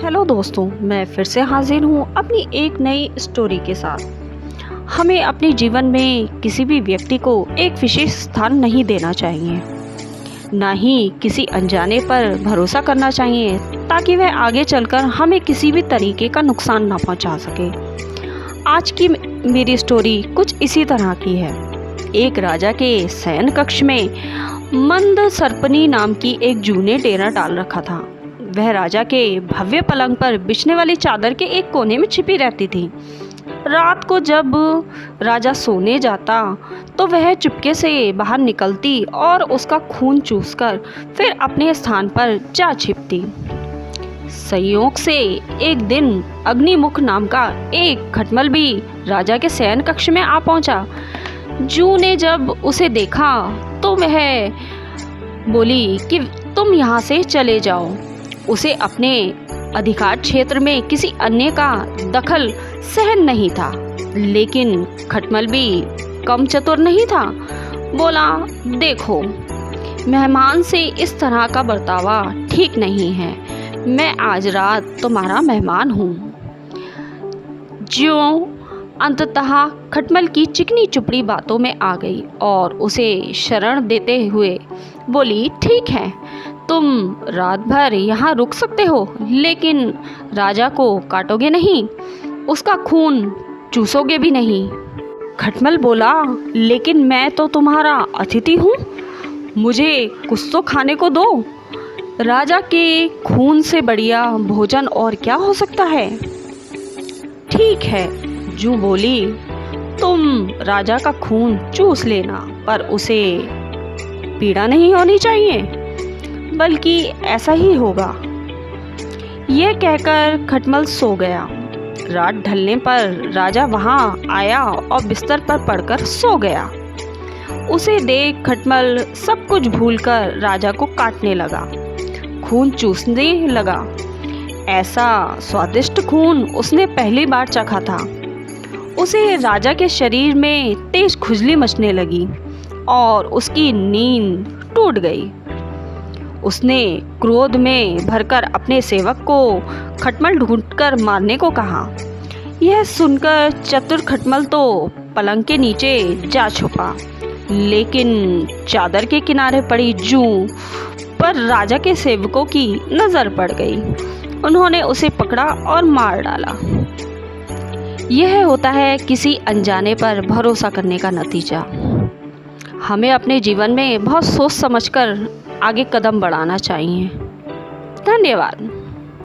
Hello दोस्तों, मैं फिर से हाजिर हूँ अपनी एक नई स्टोरी के साथ। हमें अपने जीवन में किसी भी व्यक्ति को एक विशेष स्थान नहीं देना चाहिए, ना ही किसी अनजाने पर भरोसा करना चाहिए ताकि वह आगे चलकर हमें किसी भी तरीके का नुकसान ना पहुँचा सके। आज की मेरी स्टोरी कुछ इसी तरह की है। एक राजा के शयन कक्ष में मंद सर्पनी नाम की एक जूं ने डेरा डाल रखा था। वह राजा के भव्य पलंग पर बिछने वाली चादर के एक कोने में छिपी रहती थी। रात को जब राजा सोने जाता तो वह चुपके से बाहर निकलती और उसका खून चूसकर फिर अपने स्थान पर जा छिपती। संयोग से एक दिन अग्निमुख नाम का एक खटमल भी राजा के शयन कक्ष में आ पहुंचा। जूं ने जब उसे देखा तो वह बोली कि तुम यहाँ से चले जाओ। उसे अपने अधिकार क्षेत्र में किसी अन्य का दखल सहन नहीं था, लेकिन खटमल भी कम चतुर नहीं था। बोला, देखो, मेहमान से इस तरह का बर्तावा ठीक नहीं है। मैं आज रात तुम्हारा मेहमान हूँ। ज्यों अंततः खटमल की चिकनी चुपड़ी बातों में आ गई और उसे शरण देते हुए बोली, ठीक है, तुम रात भर यहाँ रुक सकते हो, लेकिन राजा को काटोगे नहीं, उसका खून चूसोगे भी नहीं। खटमल बोला, लेकिन मैं तो तुम्हारा अतिथि हूँ, मुझे कुछ तो खाने को दो। राजा के खून से बढ़िया भोजन और क्या हो सकता है। ठीक है, जूं बोली, तुम राजा का खून चूस लेना, पर उसे पीड़ा नहीं होनी चाहिए, बल्कि ऐसा ही होगा। यह कहकर खटमल सो गया। रात ढलने पर राजा वहां आया और बिस्तर पर पड़कर सो गया। उसे देख खटमल सब कुछ भूलकर राजा को काटने लगा, खून चूसने लगा। ऐसा स्वादिष्ट खून उसने पहली बार चखा था। उसे राजा के शरीर में तेज खुजली मचने लगी और उसकी नींद टूट गई। उसने क्रोध में भरकर अपने सेवक को खटमल ढूंढकर मारने को कहा। यह सुनकर चतुर खटमल तो पलंग के नीचे जा छुपा, लेकिन चादर के किनारे पड़ी जूं पर राजा के सेवकों की नज़र पड़ गई। उन्होंने उसे पकड़ा और मार डाला। यह होता है किसी अनजाने पर भरोसा करने का नतीजा। हमें अपने जीवन में बहुत सोच समझकर आगे कदम बढ़ाना चाहिए। धन्यवाद।